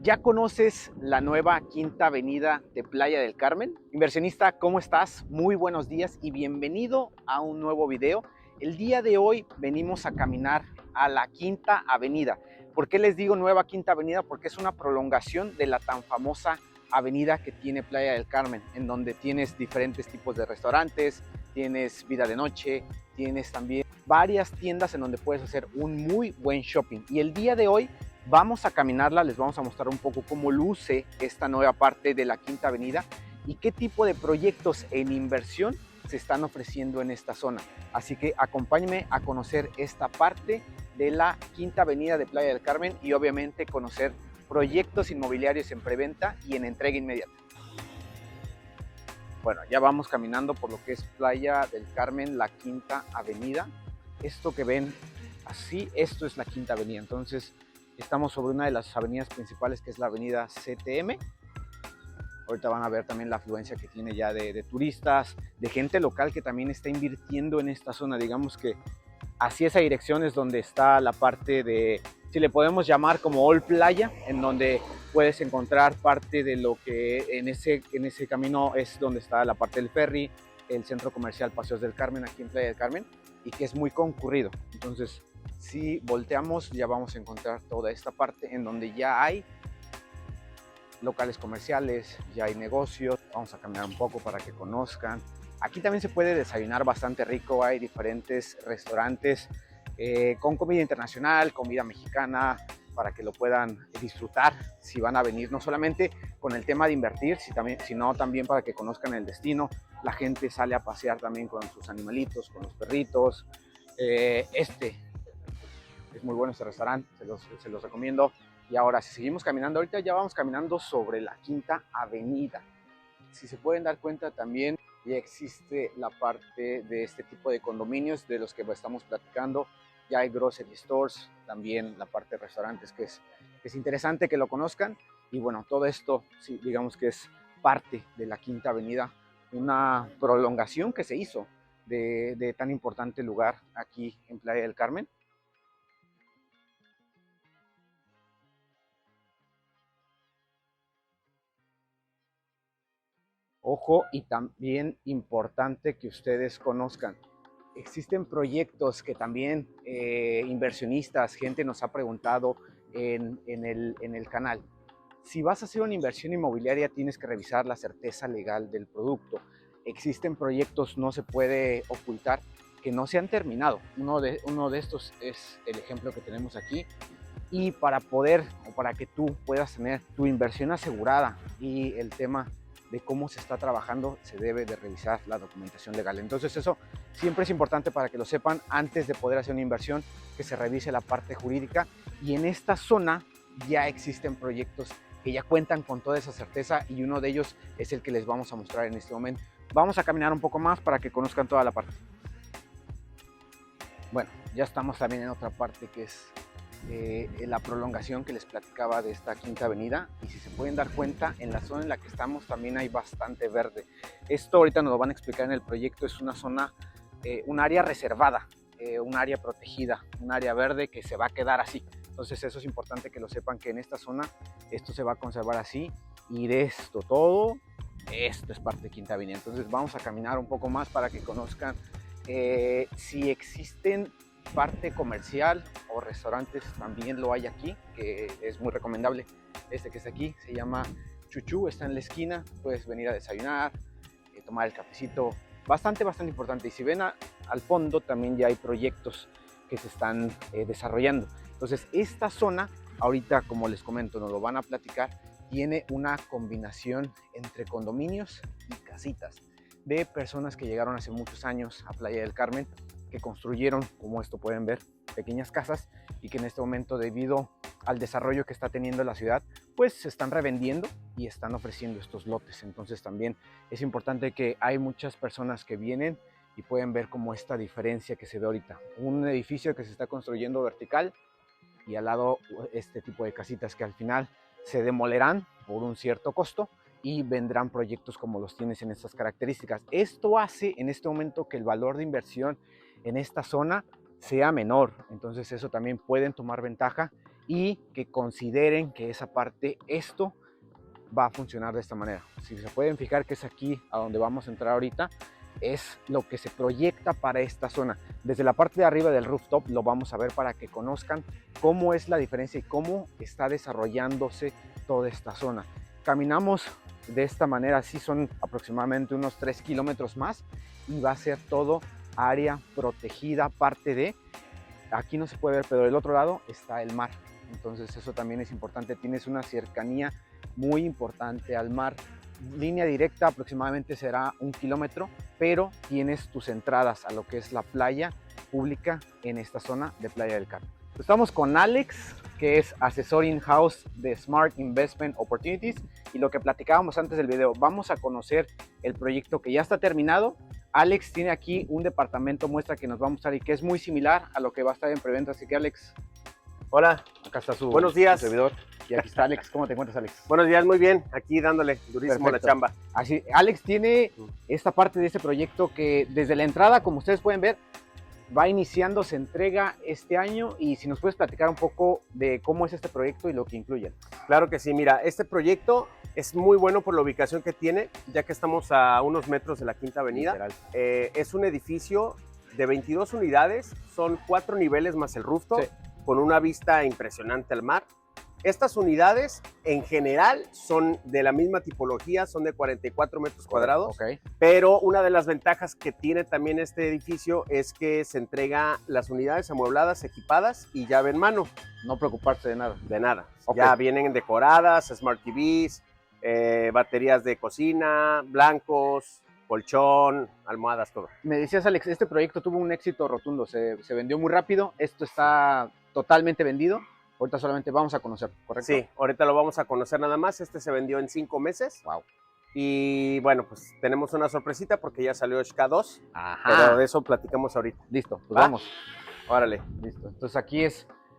¿Ya conoces la nueva Quinta Avenida de Playa del Carmen? Inversionista, ¿cómo estás? Muy buenos días y bienvenido a un nuevo video. El día de hoy venimos a caminar a la Quinta Avenida. ¿Por qué les digo nueva Quinta Avenida? Porque es una prolongación de la tan famosa avenida que tiene Playa del Carmen, en donde tienes diferentes tipos de restaurantes, tienes vida de noche, tienes también varias tiendas en donde puedes hacer un muy buen shopping. Y el día de hoy vamos a caminarla, les vamos a mostrar un poco cómo luce esta nueva parte de la Quinta Avenida y qué tipo de proyectos en inversión se están ofreciendo en esta zona. Así que acompáñenme a conocer esta parte de la Quinta Avenida de Playa del Carmen y obviamente conocer proyectos inmobiliarios en preventa y en entrega inmediata. Bueno, ya vamos caminando por lo que es Playa del Carmen, la Quinta Avenida. Esto que ven así, esto es la Quinta Avenida. Entonces, estamos sobre una de las avenidas principales, que es la avenida CTM. Ahorita van a ver también la afluencia que tiene ya de turistas, de gente local que también está invirtiendo en esta zona. Digamos que hacia esa dirección es donde está la parte de, si le podemos llamar como All Playa, en donde puedes encontrar parte de lo que en ese camino es donde está la parte del ferry, el centro comercial Paseos del Carmen, aquí en Playa del Carmen, y que es muy concurrido. Entonces, si volteamos, ya vamos a encontrar toda esta parte en donde ya hay locales comerciales, ya hay negocios. Vamos a caminar un poco para que conozcan. Aquí también se puede desayunar bastante rico, hay diferentes restaurantes con comida internacional, comida mexicana, para que lo puedan disfrutar si van a venir, no solamente con el tema de invertir, sino también para que conozcan el destino. La gente sale a pasear también con sus animalitos, con los perritos. Este es muy bueno este restaurante, se los recomiendo. Y ahora, si seguimos caminando, ahorita ya vamos caminando sobre la Quinta Avenida. Si se pueden dar cuenta también, ya existe la parte de este tipo de condominios de los que estamos platicando. Ya hay grocery stores, también la parte de restaurantes, que es interesante que lo conozcan. Y bueno, todo esto, sí, digamos que es parte de la Quinta Avenida, una prolongación que se hizo de tan importante lugar aquí en Playa del Carmen. Ojo, y también importante que ustedes conozcan, existen proyectos que también inversionistas, gente nos ha preguntado en el canal. Si vas a hacer una inversión inmobiliaria, tienes que revisar la certeza legal del producto. Existen proyectos, no se puede ocultar, que no se han terminado. Uno de estos es el ejemplo que tenemos aquí. Y para poder, o para que tú puedas tener tu inversión asegurada y el tema de cómo se está trabajando, se debe de revisar la documentación legal. Entonces eso siempre es importante para que lo sepan antes de poder hacer una inversión, que se revise la parte jurídica. Y en esta zona ya existen proyectos que ya cuentan con toda esa certeza y uno de ellos es el que les vamos a mostrar en este momento. Vamos a caminar un poco más para que conozcan toda la parte. Bueno, ya estamos también en otra parte que es la prolongación que les platicaba de esta Quinta Avenida, y si se pueden dar cuenta, en la zona en la que estamos también hay bastante verde. Esto ahorita nos lo van a explicar en el proyecto. Es una zona, un área reservada, un área protegida, un área verde que se va a quedar así. Entonces eso es importante que lo sepan, que en esta zona esto se va a conservar así, y de esto todo, esto es parte de Quinta Avenida. Entonces vamos a caminar un poco más para que conozcan si existen parte comercial o restaurantes. También lo hay aquí, que es muy recomendable. Este que está aquí se llama Chuchú, está en la esquina, puedes venir a desayunar, tomar el cafecito, bastante importante. Y si ven al fondo, también ya hay proyectos que se están desarrollando. Entonces esta zona, ahorita como les comento, nos lo van a platicar, tiene una combinación entre condominios y casitas de personas que llegaron hace muchos años a Playa del Carmen, que construyeron, como esto pueden ver, pequeñas casas, y que en este momento, debido al desarrollo que está teniendo la ciudad, pues se están revendiendo y están ofreciendo estos lotes. Entonces también es importante que hay muchas personas que vienen y pueden ver como esta diferencia que se ve ahorita. Un edificio que se está construyendo vertical y al lado este tipo de casitas que al final se demolerán por un cierto costo y vendrán proyectos como los tienes en estas características. Esto hace en este momento que el valor de inversión en esta zona sea menor. Entonces eso también pueden tomar ventaja y que consideren que esa parte, esto va a funcionar de esta manera. Si se pueden fijar que es aquí a donde vamos a entrar ahorita, es lo que se proyecta para esta zona. Desde la parte de arriba del rooftop lo vamos a ver para que conozcan cómo es la diferencia y cómo está desarrollándose toda esta zona. Caminamos de esta manera, así son aproximadamente unos 3 kilómetros más y va a ser todo área protegida, parte de, aquí no se puede ver, pero del otro lado está el mar. Entonces eso también es importante, tienes una cercanía muy importante al mar. Línea directa aproximadamente será 1 kilómetro, pero tienes tus entradas a lo que es la playa pública en esta zona de Playa del Carmen. Estamos con Alex, que es asesor in-house de Smart Investment Opportunities, y lo que platicábamos antes del video, vamos a conocer el proyecto que ya está terminado. Alex tiene aquí un departamento muestra que nos va a mostrar y que es muy similar a lo que va a estar en preventa, así que Alex, hola, acá está su buenos días. Servidor. Y aquí está Alex. ¿Cómo te encuentras, Alex? Buenos días, muy bien. Aquí dándole durísimo Perfecto. la chamba. Así, Alex tiene esta parte de este proyecto que desde la entrada, como ustedes pueden ver, va iniciando, se entrega este año. Y si nos puedes platicar un poco de cómo es este proyecto y lo que incluye. Claro que sí. Mira, este proyecto es muy bueno por la ubicación que tiene, ya que estamos a unos metros de la Quinta Avenida. Es un edificio de 22 unidades, son 4 niveles más el rooftop, sí, con una vista impresionante al mar. Estas unidades en general son de la misma tipología, son de 44 metros cuadrados, okay, pero una de las ventajas que tiene también este edificio es que se entrega las unidades amuebladas, equipadas y llave en mano. No preocuparse de nada. De nada. Okay. Ya vienen decoradas, Smart TVs, baterías de cocina, blancos, colchón, almohadas, todo. Me decías, Alex, este proyecto tuvo un éxito rotundo, se vendió muy rápido, esto está totalmente vendido. Ahorita solamente vamos a conocer, ¿correcto? Sí, ahorita lo vamos a conocer nada más. Este se vendió en 5 meses. Wow. Y bueno, pues tenemos una sorpresita porque ya salió SK2. Ajá. Pero de eso platicamos ahorita. Listo, pues vamos. Órale. Listo. Entonces aquí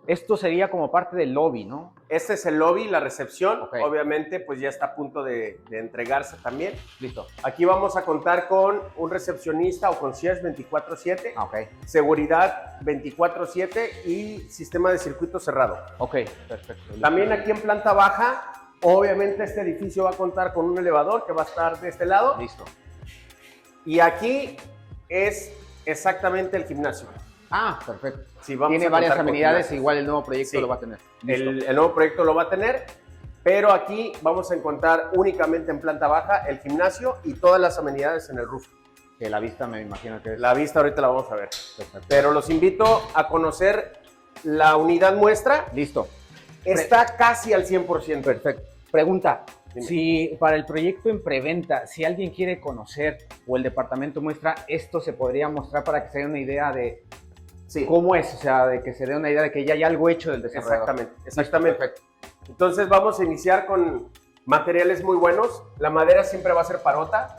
esto sería como parte del lobby, ¿no? Este es el lobby, la recepción. Okay. Obviamente, pues ya está a punto de entregarse también. Listo. Aquí vamos a contar con un recepcionista o concierge 24/7. Okay. Seguridad 24/7 y sistema de circuito cerrado. Ok, perfecto. Listo. También aquí en planta baja, obviamente este edificio va a contar con un elevador que va a estar de este lado. Listo. Y aquí es exactamente el gimnasio. Ah, perfecto. Sí, vamos tiene a varias contar amenidades, igual el nuevo proyecto sí, lo va a tener. El nuevo proyecto lo va a tener, pero aquí vamos a encontrar únicamente en planta baja el gimnasio y todas las amenidades en el roof. Que la vista me imagino que es... La vista ahorita la vamos a ver. Perfecto. Pero los invito a conocer la unidad muestra. Listo. Está casi al 100%. Perfecto. Pregunta. Dime. Si para el proyecto en preventa, si alguien quiere conocer o el departamento muestra, esto se podría mostrar para que se dé una idea de sí, cómo es, o sea, de que se dé una idea de que ya hay algo hecho del desarrollador. Exactamente. Perfecto. Entonces vamos a iniciar con materiales muy buenos. La madera siempre va a ser parota.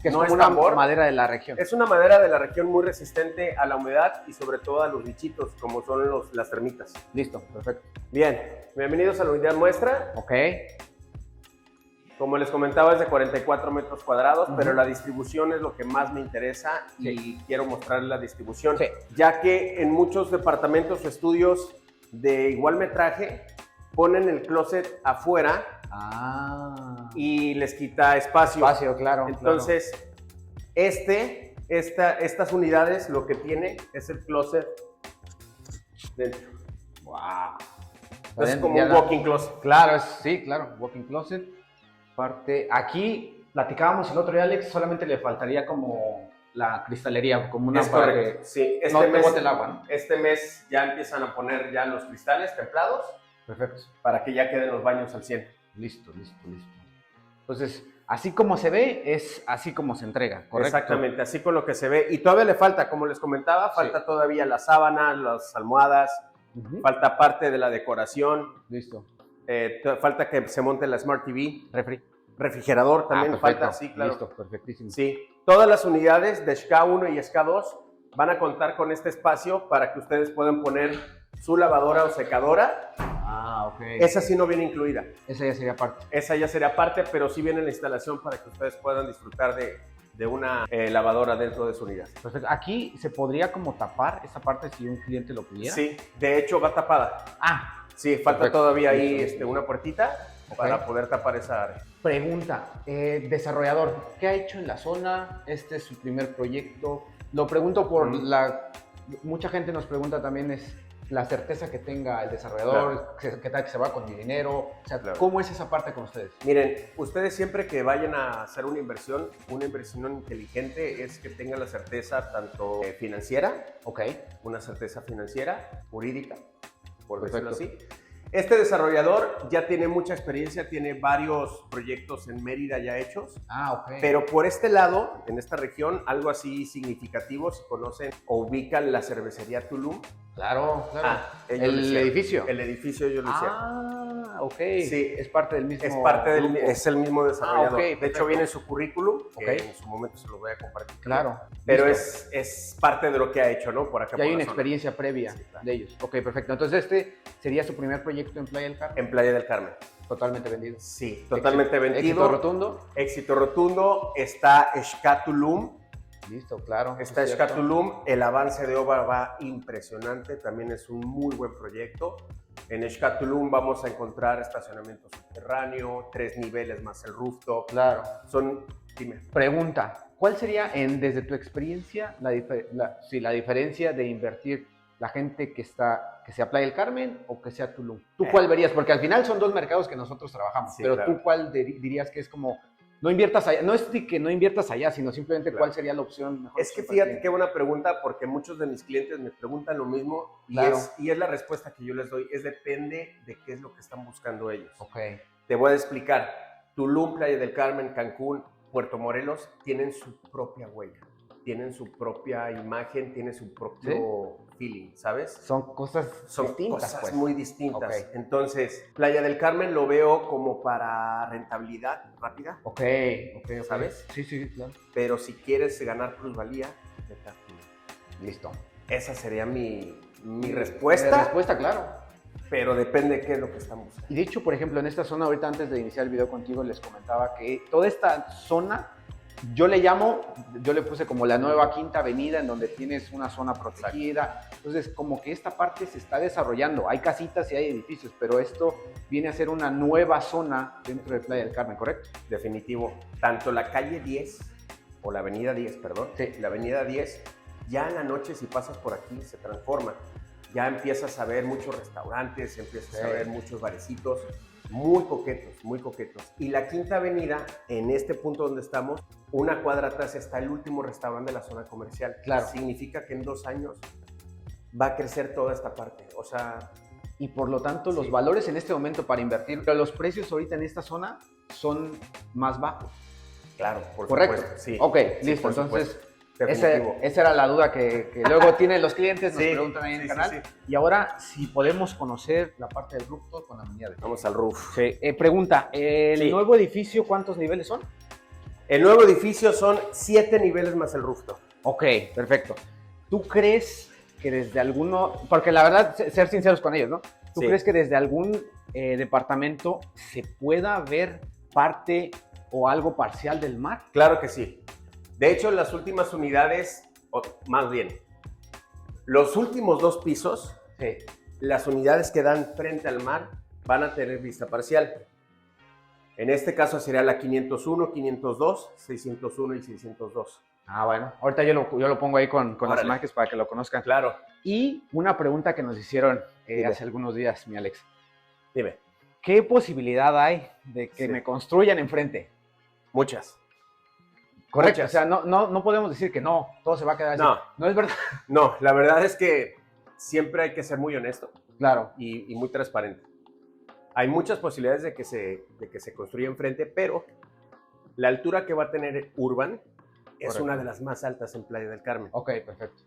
Que es no como es una tambor. madera de la región. Es una madera de la región muy resistente a la humedad y sobre todo a los bichitos, como son las termitas. Listo, perfecto. Bien, bienvenidos a la unidad muestra. Ok. Como les comentaba, es de 44 metros cuadrados, pero la distribución es lo que más me interesa y quiero mostrarles la distribución, ya que en muchos departamentos o estudios de igual metraje ponen el closet afuera y les quita espacio. Espacio, claro. Entonces, estas unidades lo que tiene es el closet dentro. Wow. Es como un walk-in closet. Claro, sí, claro, walk-in closet. Parte, aquí platicábamos el otro día, Alex, solamente le faltaría como la cristalería, como una para que sí, no te bote el agua, ¿no? Este mes ya empiezan a poner ya los cristales templados. Perfecto. Para que ya queden los baños al 100. Listo. Entonces, así como se ve, es así como se entrega, ¿correcto? Exactamente, así con lo que se ve. Y todavía le falta, como les comentaba, falta todavía la sábana, las almohadas, falta parte de la decoración. Listo. Falta que se monte la Smart TV. Refrigerador también falta, sí, claro. Listo, perfectísimo. Sí, todas las unidades de SK1 y SK2 van a contar con este espacio para que ustedes puedan poner su lavadora o secadora. Ok. Esa sí no viene incluida. Esa ya sería parte. Esa ya sería parte, pero sí viene la instalación para que ustedes puedan disfrutar de una lavadora dentro de su unidad. Perfecto. Aquí se podría como tapar esa parte si un cliente lo pidiera. Sí, de hecho va tapada. Sí, falta Perfecto. todavía ahí una puertita para poder tapar esa área. Pregunta, desarrollador, ¿qué ha hecho en la zona? Este es su primer proyecto. Lo pregunto por mucha gente nos pregunta también es la certeza que tenga el desarrollador, qué tal que se va con mi dinero, o sea, ¿cómo es esa parte con ustedes? Miren, ustedes siempre que vayan a hacer una inversión inteligente es que tengan la certeza tanto financiera, una certeza financiera, jurídica, por decirlo así. Este desarrollador ya tiene mucha experiencia, tiene varios proyectos en Mérida ya hechos. Pero por este lado, en esta región, algo así significativo, si conocen o ubican la cervecería Tulum. Claro. El edificio. El edificio ellos lo hicieron. Sí, es parte del mismo es el mismo desarrollador. De hecho, viene en su currículum, que en su momento se lo voy a compartir. Pero es parte de lo que ha hecho, ¿no? Por acá. Ya hay una experiencia previa de ellos. Perfecto. Entonces, este sería su primer proyecto en Playa del Carmen. En Playa del Carmen. Totalmente vendido. Sí, totalmente vendido. ¿Éxito rotundo? Éxito rotundo. Está Xcaret Tulum. Listo, claro. Está Xcaret Tulum. El avance de obra va impresionante. También es un muy buen proyecto. En Xcaret Tulum vamos a encontrar estacionamiento subterráneo, 3 niveles más el rooftop. Claro. Dime. Pregunta, ¿cuál sería, desde tu experiencia, la diferencia de invertir la gente que sea Playa del Carmen o que sea Tulum? ¿Tú cuál verías? Porque al final son dos mercados que nosotros trabajamos, pero ¿tú cuál dirías que es como, no inviertas allá? No es de que no inviertas allá, sino simplemente cuál sería la opción mejor. Es que fíjate qué buena pregunta, porque muchos de mis clientes me preguntan lo mismo y es la respuesta que yo les doy, depende de qué es lo que están buscando ellos. Te voy a explicar. Tulum, Playa del Carmen, Cancún, Puerto Morelos tienen su propia huella, tienen su propia imagen, tienen su propio feeling, ¿sabes? Son cosas distintas. Cosas muy distintas. Entonces, Playa del Carmen lo veo como para rentabilidad rápida. ¿Sabes? Sí, claro. Pero si quieres ganar plusvalía, vete a Tulum. Listo. Esa sería mi respuesta. Mi respuesta, claro. Pero depende de qué es lo que estamos buscando. Y de hecho, por ejemplo, en esta zona, ahorita antes de iniciar el video contigo, les comentaba que toda esta zona, yo le puse como la nueva Quinta Avenida, en donde tienes una zona protegida. Entonces, como que esta parte se está desarrollando. Hay casitas y hay edificios, pero esto viene a ser una nueva zona dentro de Playa del Carmen, ¿correcto? Definitivo. Tanto la calle 10, o la avenida 10, perdón. La avenida 10, ya en la noche, si pasas por aquí, se transforma. Ya empiezas a ver muchos restaurantes, empiezas a ver muchos barecitos, muy coquetos, muy coquetos. Y la Quinta Avenida, en este punto donde estamos, una cuadra atrás está el último restaurante de la zona comercial. Significa que en 2 años va a crecer toda esta parte. O sea... Y por lo tanto, los valores en este momento para invertir, pero los precios ahorita en esta zona son más bajos. Claro, por ¿correcto? Supuesto. Sí. Listo. Entonces... Definitivo. Esa era la duda que luego tienen los clientes, nos preguntan ahí en el canal. Y ahora, si podemos conocer la parte del rooftop con la avenida de... Vamos al roof. Pregunta, ¿el nuevo edificio cuántos niveles son? El nuevo edificio son 7 niveles más el rooftop. Perfecto. ¿Tú crees que desde alguno, porque la verdad, ser sinceros con ellos, ¿no? ¿Tú crees que desde algún departamento se pueda ver parte o algo parcial del mar? Claro que sí. De hecho, las últimas unidades, o más bien, los últimos 2 pisos, las unidades que dan frente al mar van a tener vista parcial. En este caso sería la 501, 502, 601 y 602. Bueno. Ahorita yo lo pongo ahí con las imágenes para que lo conozcan. Claro. Y una pregunta que nos hicieron hace algunos días, mi Alex. Dime. ¿Qué posibilidad hay de que me construyan enfrente? Muchas. Correcto, o sea, no podemos decir que no, todo se va a quedar así. No es verdad. No, la verdad es que siempre hay que ser muy honesto. Claro. Y muy transparente. Hay muchas posibilidades de que se construya enfrente, pero la altura que va a tener Urban es una de las más altas en Playa del Carmen. Perfecto.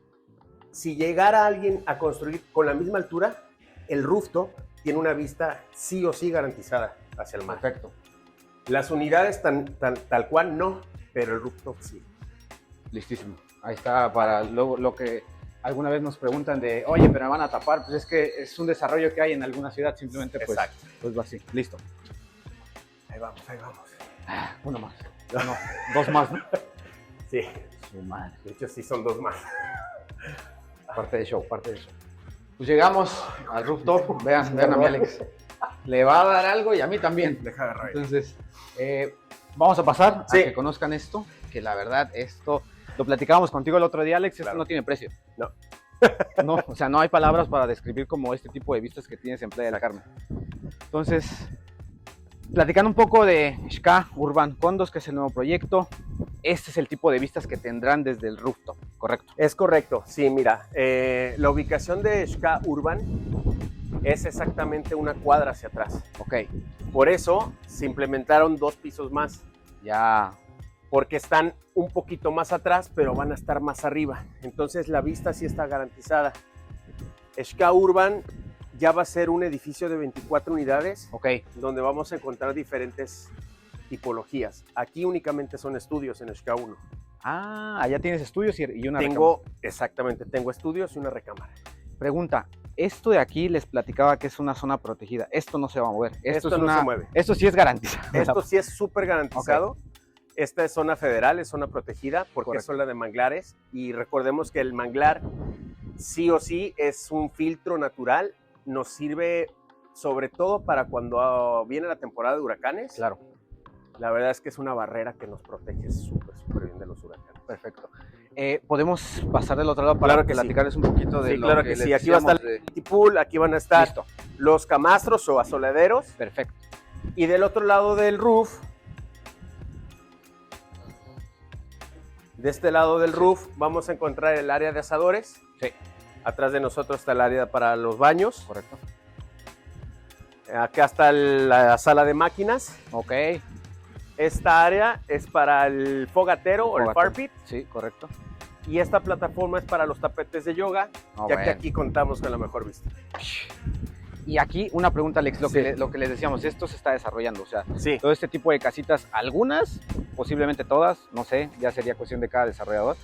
Si llegara alguien a construir con la misma altura, el rooftop tiene una vista sí o sí garantizada hacia el mar. Perfecto. Las unidades tal cual no, pero el rooftop sí. Listísimo. Ahí está para lo que alguna vez nos preguntan de, oye, pero me van a tapar. Pues es que es un desarrollo que hay en alguna ciudad, simplemente pues va así. Listo. Ahí vamos. Uno más. No, 2 más, ¿no? Sí. Su madre. De hecho, sí son 2 más. Parte de show. Pues llegamos al rooftop. Vean a mi Alex. Le va a dar algo y a mí también. Deja agarrar. Entonces, vamos a pasar sí. a que conozcan esto, que la verdad esto, lo platicábamos contigo el otro día, Alex, claro. Esto no tiene precio. No. No, o sea, no hay palabras para describir como este tipo de vistas que tienes en Playa del Carmen. Entonces, platicando un poco de SK Urban Condos, que es el nuevo proyecto, este es el tipo de vistas que tendrán desde el rooftop, ¿correcto? Es correcto, sí, mira, la ubicación de SK Urban es exactamente una cuadra hacia atrás. Ok. Por eso se implementaron 2 pisos más. Ya. Porque están un poquito más atrás, pero van a estar más arriba. Entonces la vista sí está garantizada. SK Urban ya va a ser un edificio de 24 unidades, okay, donde vamos a encontrar diferentes tipologías. Aquí únicamente son estudios en SK 1. Ah, allá tienes estudios y una recámara. Recámara. Exactamente, tengo estudios y una recámara. Pregunta, esto de aquí les platicaba que es una zona protegida. Esto no se va a mover. Esto no se mueve. Esto sí es garantizado. Esto sí es súper garantizado. Okay. Esta es zona federal, es zona protegida porque Correcto. es zona de manglares. Y recordemos que el manglar sí o sí es un filtro natural. Nos sirve sobre todo para cuando viene la temporada de huracanes. Claro. La verdad es que es una barrera que nos protege súper bien de los huracanes. Perfecto. ¿Podemos pasar del otro lado para claro que platicarles un poquito de lo claro que sí. Aquí va a estar el pool, aquí van a estar Listo. Los camastros o asoleaderos. Perfecto. Y del otro lado del roof, de este lado del roof, vamos a encontrar el área de asadores. Sí. Atrás de nosotros está el área para los baños. Correcto. Acá está la sala de máquinas. Ok. Esta área es para el fogatero o el fire pit. Sí, correcto. Y esta plataforma es para los tapetes de yoga, ya que aquí contamos con la mejor vista. Y aquí una pregunta, Alex, lo que les decíamos, esto se está desarrollando, o sea, sí. Todo este tipo de casitas, algunas, posiblemente todas, no sé, ya sería cuestión de cada desarrollador,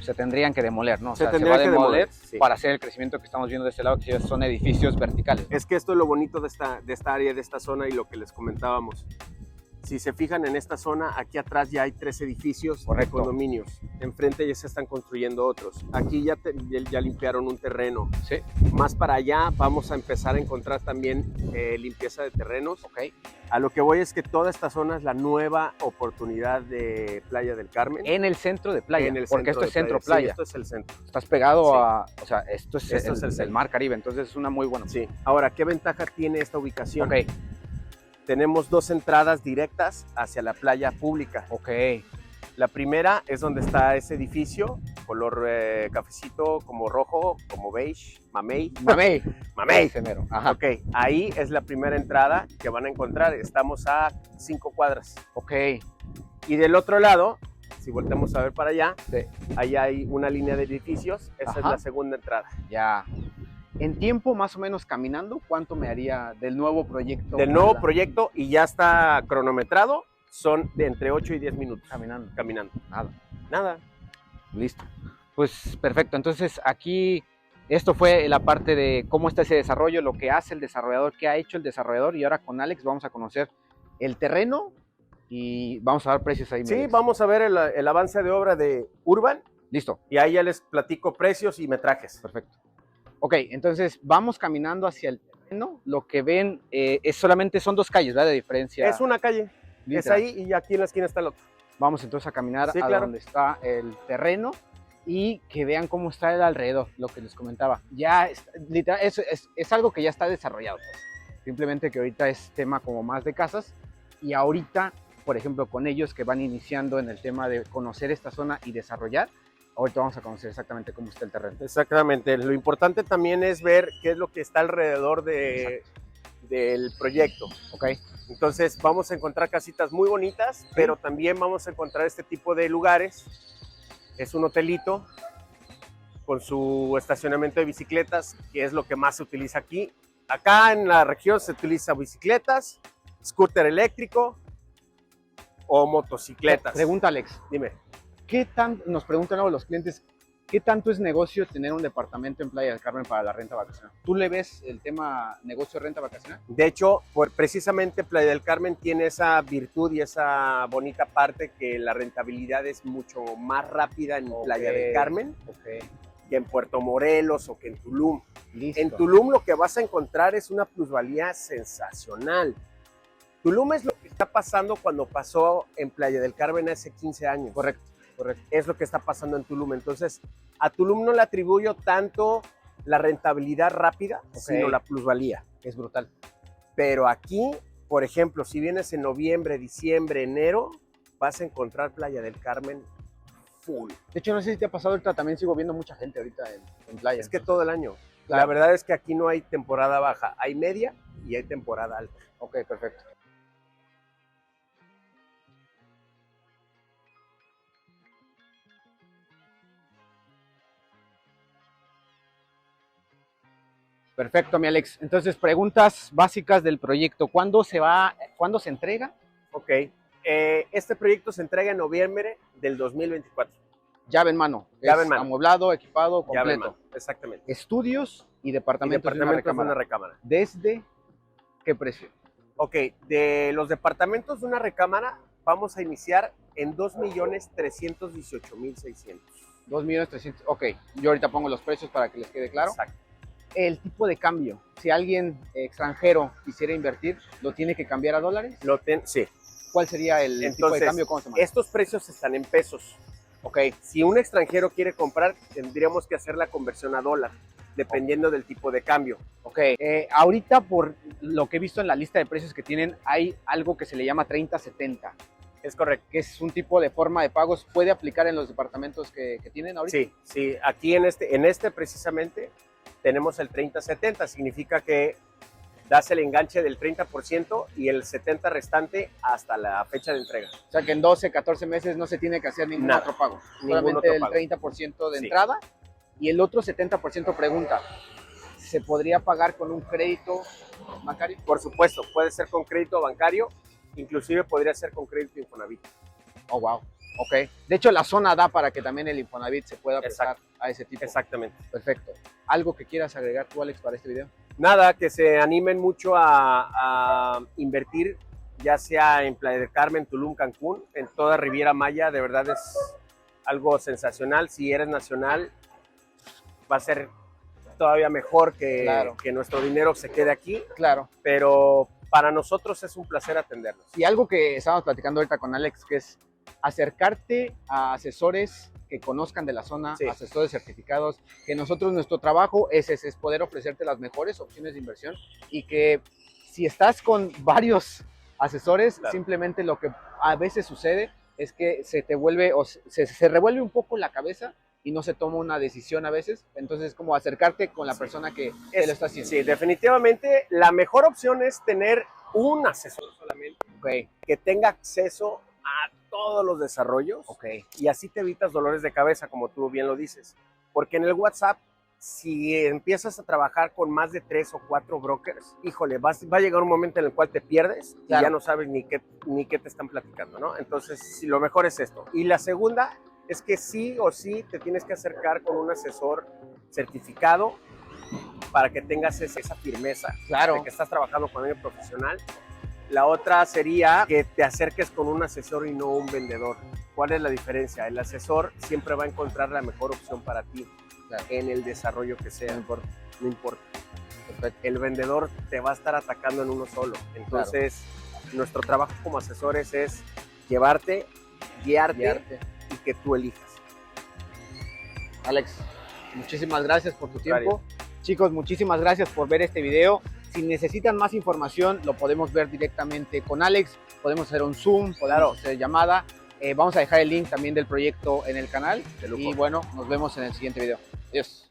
se tendrían que demoler, ¿no? O sea, se va a demoler para hacer el crecimiento que estamos viendo de este lado, que son edificios verticales, ¿no? Es que esto es lo bonito de esta área, de esta zona y lo que les comentábamos. Si se fijan en esta zona, aquí atrás ya hay 3 edificios de condominios. Enfrente ya se están construyendo otros. Aquí ya limpiaron un terreno. Sí. Más para allá vamos a empezar a encontrar también limpieza de terrenos. Okay. A lo que voy es que toda esta zona es la nueva oportunidad de Playa del Carmen. En el centro de Playa, porque esto es centro playa. playa. Sí, esto es el centro. Estás pegado a, o sea, esto es el Mar Caribe, entonces es una muy buena. Sí. Ahora, ¿qué ventaja tiene esta ubicación? Ok. Tenemos 2 entradas directas hacia la playa pública. Ok. La primera es donde está ese edificio, color cafecito, como rojo, como beige, mamey. Mamey. Mamey. Ajá. Ok, ahí es la primera entrada que van a encontrar. Estamos a 5 cuadras. Ok. Y del otro lado, si volteamos a ver para allá, sí. Ahí hay una línea de edificios. Esa es la segunda entrada. Ya. En tiempo, más o menos caminando, ¿cuánto me haría del nuevo proyecto? Del nuevo proyecto, y ya está cronometrado, son de entre 8 y 10 minutos. Caminando. Nada. Listo. Pues perfecto. Entonces aquí, esto fue la parte de cómo está ese desarrollo, lo que hace el desarrollador, qué ha hecho el desarrollador, y ahora con Alex vamos a conocer el terreno y vamos a dar precios ahí. Sí, vamos a ver el avance de obra de Urban. Listo. Y ahí ya les platico precios y metrajes. Perfecto. Ok, entonces vamos caminando hacia el terreno. Lo que ven solamente son 2 calles, ¿verdad? De diferencia. Es una calle. Literal. Es ahí y aquí en la esquina está el otro. Vamos entonces a caminar donde está el terreno y que vean cómo está el alrededor, lo que les comentaba. Ya, literal, es algo que ya está desarrollado. Pues. Simplemente que ahorita es tema como más de casas y ahorita, por ejemplo, con ellos que van iniciando en el tema de conocer esta zona y desarrollar, ahorita vamos a conocer exactamente cómo está el terreno. Exactamente. Lo importante también es ver qué es lo que está alrededor del proyecto. Ok. Entonces vamos a encontrar casitas muy bonitas, pero también vamos a encontrar este tipo de lugares. Es un hotelito con su estacionamiento de bicicletas, que es lo que más se utiliza aquí. Acá en la región se utiliza bicicletas, scooter eléctrico o motocicletas. Pregunta, Alex. Dime. Nos preguntan luego los clientes, ¿qué tanto es negocio tener un departamento en Playa del Carmen para la renta vacacional? ¿Tú le ves el tema negocio renta vacacional? De hecho, precisamente Playa del Carmen tiene esa virtud y esa bonita parte que la rentabilidad es mucho más rápida en Playa del Carmen. que en Puerto Morelos o que en Tulum. Listo. En Tulum lo que vas a encontrar es una plusvalía sensacional. Tulum es lo que está pasando cuando pasó en Playa del Carmen hace 15 años. Correcto, correcto. Es lo que está pasando en Tulum. Entonces, a Tulum no le atribuyo tanto la rentabilidad rápida, sino la plusvalía. Es brutal. Pero aquí, por ejemplo, si vienes en noviembre, diciembre, enero, vas a encontrar Playa del Carmen full. De hecho, no sé si te ha pasado ahorita, también sigo viendo mucha gente ahorita en playa. Es que todo el año. Claro. La verdad es que aquí no hay temporada baja, hay media y hay temporada alta. Ok, perfecto. Perfecto, mi Alex. Entonces, preguntas básicas del proyecto. ¿Cuándo se entrega? Ok. Este proyecto se entrega en noviembre del 2024. Llave en mano. Llave en mano. Amueblado, equipado, completo. Llave en mano, exactamente. Estudios y departamentos, de una recámara. ¿Desde qué precio? Ok, de los departamentos de una recámara vamos a iniciar en 2.318.600. 2.300.000. Ok, yo ahorita pongo los precios para que les quede claro. Exacto. El tipo de cambio. Si alguien extranjero quisiera invertir, ¿lo tiene que cambiar a dólares? Sí. ¿Cuál sería el tipo de cambio? ¿Cómo se maneja? Estos precios están en pesos. Ok, si un extranjero quiere comprar, tendríamos que hacer la conversión a dólar, dependiendo del tipo de cambio. Ok, ahorita por lo que he visto en la lista de precios que tienen, hay algo que se le llama 30-70. Es correcto. Que es un tipo de forma de pagos. ¿Puede aplicar en los departamentos que tienen ahorita? Sí. Aquí en este precisamente tenemos el 30-70. Significa que das el enganche del 30% y el 70% restante hasta la fecha de entrega. O sea que en 12, 14 meses no se tiene que hacer ningún otro pago. Solamente el 30% de entrada y el otro 70% pregunta. ¿Se podría pagar con un crédito bancario? Por supuesto, puede ser con crédito bancario, inclusive podría ser con crédito Infonavit. Oh, wow. Ok. De hecho, la zona da para que también el Infonavit se pueda prestar a ese tipo. Exactamente. Perfecto. ¿Algo que quieras agregar tú, Alex, para este video? Nada, que se animen mucho a invertir, ya sea en Playa del Carmen, Tulum, Cancún, en toda Riviera Maya. De verdad es algo sensacional. Si eres nacional, va a ser todavía mejor que nuestro dinero se quede aquí. Claro. Pero para nosotros es un placer atenderlos. Y algo que estábamos platicando ahorita con Alex, que es acercarte a asesores que conozcan de la zona, asesores certificados, que nuestro trabajo es poder ofrecerte las mejores opciones de inversión y que si estás con varios asesores, simplemente lo que a veces sucede es que se revuelve un poco la cabeza y no se toma una decisión a veces. Entonces es como acercarte con la persona que lo está haciendo. Sí, definitivamente la mejor opción es tener un asesor solamente que tenga acceso a todos los desarrollos y así te evitas dolores de cabeza, como tú bien lo dices. Porque en el WhatsApp, si empiezas a trabajar con más de 3 o 4 brokers, híjole, va a llegar un momento en el cual te pierdes y ya no sabes ni qué te están platicando, ¿no? Entonces, lo mejor es esto. Y la segunda es que sí o sí te tienes que acercar con un asesor certificado para que tengas esa firmeza de que estás trabajando con alguien profesional. La otra sería que te acerques con un asesor y no un vendedor. ¿Cuál es la diferencia? El asesor siempre va a encontrar la mejor opción para ti en el desarrollo que sea. No importa. El vendedor te va a estar atacando en uno solo. Entonces, nuestro trabajo como asesores es llevarte, guiarte y que tú elijas. Alex, muchísimas gracias por tu tiempo. Chicos, muchísimas gracias por ver este video. Si necesitan más información, lo podemos ver directamente con Alex. Podemos hacer un Zoom, podemos hacer llamada. Vamos a dejar el link también del proyecto en el canal. Y bueno, nos vemos en el siguiente video. Adiós.